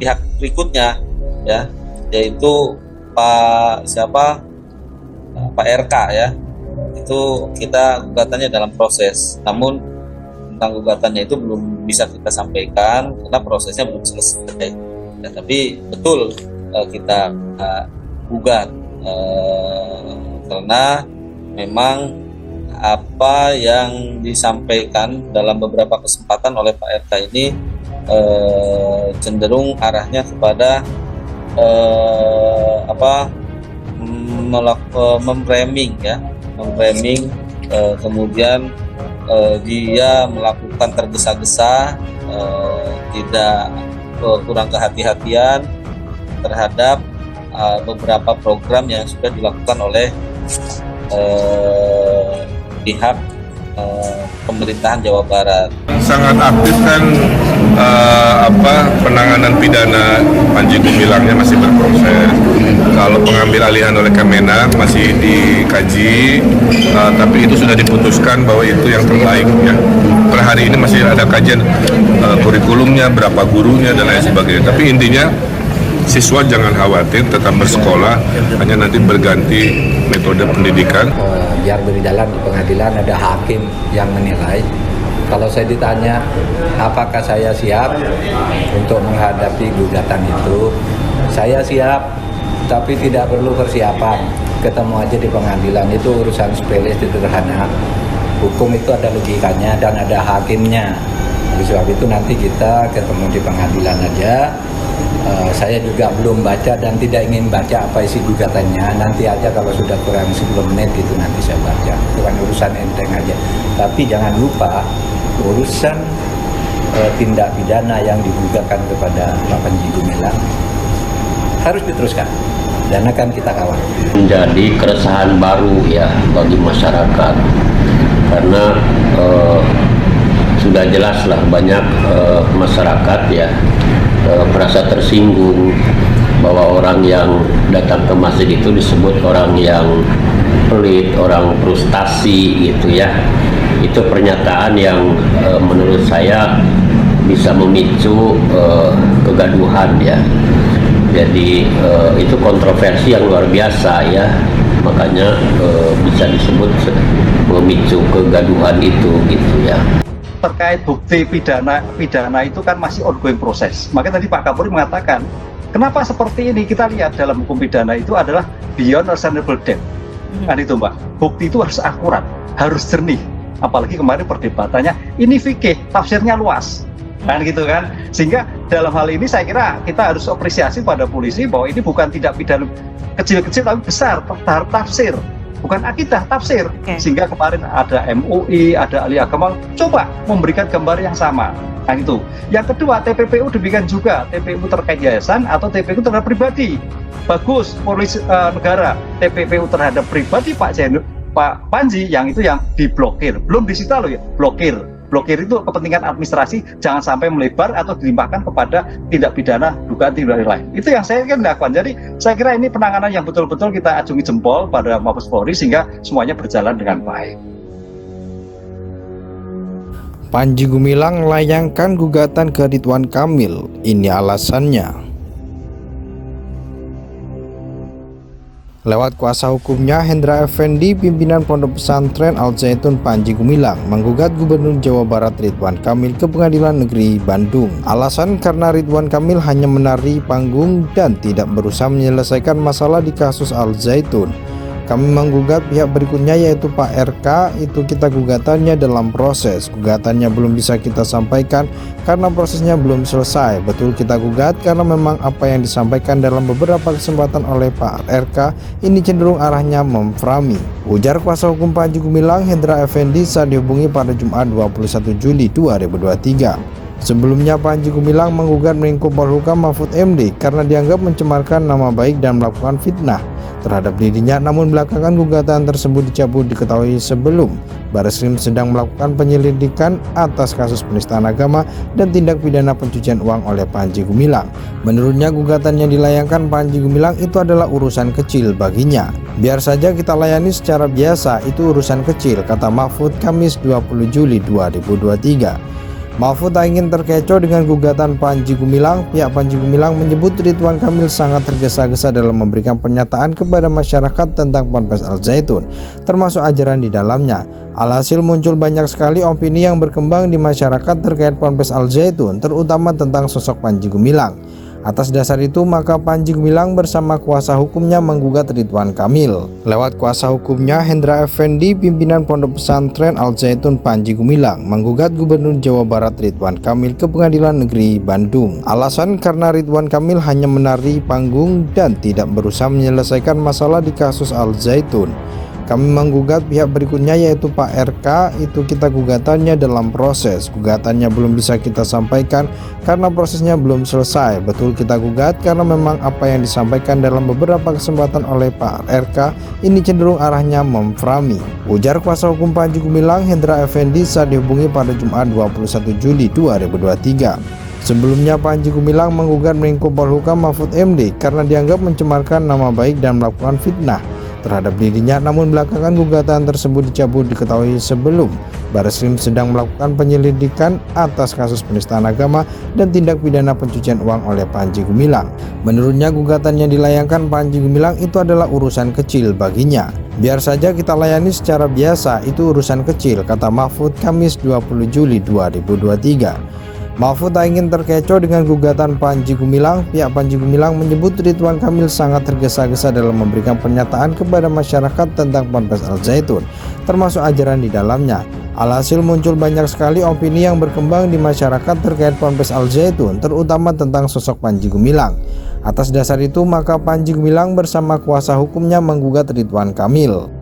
pihak berikutnya ya, yaitu Pak RK ya. Itu kita gugatannya dalam proses, namun tentang gugatannya itu belum bisa kita sampaikan karena prosesnya belum selesai ya, tapi betul kita gugat karena memang apa yang disampaikan dalam beberapa kesempatan oleh Pak RK ini cenderung arahnya kepada memframing ya, kemudian dia melakukan tergesa-gesa, tidak kurang kehati-hatian terhadap beberapa program yang sudah dilakukan oleh pihak pemerintahan Jawa Barat. Sangat aktif kan penanganan pidana Panji Gumilangnya masih berproses. Kalau pengambil alihan oleh Kemenak masih dikaji, tapi itu sudah diputuskan bahwa itu yang terbaik ya. Per hari ini masih ada kajian kurikulumnya, berapa gurunya dan lain sebagainya. Tapi intinya siswa jangan khawatir, tetap bersekolah, hanya nanti berganti metode pendidikan. Biar berjalan di pengadilan ada hakim yang menilai. Kalau saya ditanya apakah saya siap untuk menghadapi gugatan itu, saya siap, tapi tidak perlu persiapan. Ketemu aja di pengadilan, itu urusan sepele, sederhana. Hukum itu ada logikanya dan ada hakimnya. Oleh sebab itu nanti kita ketemu di pengadilan aja. Saya juga belum baca dan tidak ingin baca apa isi gugatannya. Nanti aja kalau sudah kurang 10 menit itu nanti saya baca. Itu kan urusan enteng aja. Tapi jangan lupa urusan tindak pidana yang digugatkan kepada Pak Panji Gumilang harus diteruskan dan akan kita kawal. Menjadi keresahan baru ya bagi masyarakat karena sudah jelaslah banyak masyarakat ya merasa tersinggung bahwa orang yang datang ke masjid itu disebut orang yang pelit, orang frustasi gitu ya. Itu pernyataan yang menurut saya bisa memicu kegaduhan ya. Jadi itu kontroversi yang luar biasa ya, makanya bisa disebut memicu kegaduhan itu gitu ya. Terkait bukti pidana itu kan masih ongoing proses. Makanya tadi Pak Kapolri mengatakan, kenapa seperti ini? Kita lihat dalam hukum pidana itu adalah beyond reasonable doubt. Kan itu Mbak, bukti itu harus akurat, harus jernih. Apalagi kemarin perdebatannya, ini fikih, tafsirnya luas. Kan gitu kan? Sehingga dalam hal ini saya kira kita harus apresiasi pada polisi bahwa ini bukan tidak pidana kecil-kecil tapi besar, tahap tafsir. Bukan akidah, tafsir. Sehingga kemarin ada MUI, ada ahli agama, coba memberikan gambar yang sama. Nah itu. Yang kedua, TPPU demikian juga. TPPU terkait yayasan atau TPPU terhadap pribadi. Bagus, polisi negara. TPPU terhadap pribadi Pak Panji, yang itu yang diblokir. Belum disita loh ya, blokir. Blokir itu kepentingan administrasi, jangan sampai melebar atau dilimpahkan kepada tindak pidana dugaan tindak pidana lain. Itu yang saya kira lakukan. Jadi saya kira ini penanganan yang betul-betul kita acungi jempol pada Mabes Polri sehingga semuanya berjalan dengan baik. Panji Gumilang melayangkan gugatan ke Ridwan Kamil. Ini alasannya. Lewat kuasa hukumnya, Hendra Effendi, pimpinan Pondok Pesantren Al Zaitun Panji Gumilang, menggugat Gubernur Jawa Barat Ridwan Kamil ke Pengadilan Negeri Bandung. Alasan karena Ridwan Kamil hanya menari panggung dan tidak berusaha menyelesaikan masalah di kasus Al Zaitun. Kami menggugat pihak berikutnya yaitu Pak RK, itu kita gugatannya dalam proses. Gugatannya belum bisa kita sampaikan karena prosesnya belum selesai. Betul kita gugat karena memang apa yang disampaikan dalam beberapa kesempatan oleh Pak RK ini cenderung arahnya memframi. Ujar kuasa hukum Panji Gumilang Hendra Effendi saat dihubungi pada Jumat 21 Juli 2023. Sebelumnya Panji Gumilang menggugat Menko Polhukam Mahfud MD karena dianggap mencemarkan nama baik dan melakukan fitnah terhadap dirinya, namun belakangan gugatan tersebut dicabut diketahui sebelum Barreskrim sedang melakukan penyelidikan atas kasus penistaan agama dan tindak pidana pencucian uang oleh Panji Gumilang. Menurutnya gugatan yang dilayangkan Panji Gumilang itu adalah urusan kecil baginya. Biar saja kita layani secara biasa, itu urusan kecil, kata Mahfud Kamis 20 Juli 2023. Mahfud tak ingin terkecoh dengan gugatan Panji Gumilang. Pihak Panji Gumilang menyebut Ridwan Kamil sangat tergesa-gesa dalam memberikan pernyataan kepada masyarakat tentang Ponpes Al Zaitun, termasuk ajaran di dalamnya. Alhasil muncul banyak sekali opini yang berkembang di masyarakat terkait Ponpes Al Zaitun, terutama tentang sosok Panji Gumilang. Atas dasar itu, maka Panji Gumilang bersama kuasa hukumnya menggugat Ridwan Kamil. Lewat kuasa hukumnya, Hendra Effendi, pimpinan Pondok Pesantren Al Zaitun Panji Gumilang, menggugat Gubernur Jawa Barat Ridwan Kamil ke Pengadilan Negeri Bandung. Alasan karena Ridwan Kamil hanya menari panggung dan tidak berusaha menyelesaikan masalah di kasus Al Zaitun. Kami menggugat pihak berikutnya yaitu Pak RK, itu kita gugatannya dalam proses. Gugatannya belum bisa kita sampaikan karena prosesnya belum selesai. Betul kita gugat karena memang apa yang disampaikan dalam beberapa kesempatan oleh Pak RK ini cenderung arahnya memframi. Ujar kuasa hukum Panji Gumilang Hendra Effendi saat dihubungi pada Jumat 21 Juli 2023. Sebelumnya Panji Gumilang menggugat Menko Polhukam Mahfud MD karena dianggap mencemarkan nama baik dan melakukan fitnah terhadap dirinya, namun belakangan gugatan tersebut dicabut diketahui sebelum Barreskrim sedang melakukan penyelidikan atas kasus penistaan agama dan tindak pidana pencucian uang oleh Panji Gumilang. Menurutnya gugatan yang dilayangkan Panji Gumilang itu adalah urusan kecil baginya. Biar saja kita layani secara biasa, itu urusan kecil, kata Mahfud Kamis 20 Juli 2023. Mahfud tak ingin terkecoh dengan gugatan Panji Gumilang. Pihak Panji Gumilang menyebut Ridwan Kamil sangat tergesa-gesa dalam memberikan pernyataan kepada masyarakat tentang Ponpes Al Zaitun, termasuk ajaran di dalamnya. Alhasil muncul banyak sekali opini yang berkembang di masyarakat terkait Ponpes Al Zaitun, terutama tentang sosok Panji Gumilang. Atas dasar itu, maka Panji Gumilang bersama kuasa hukumnya menggugat Ridwan Kamil.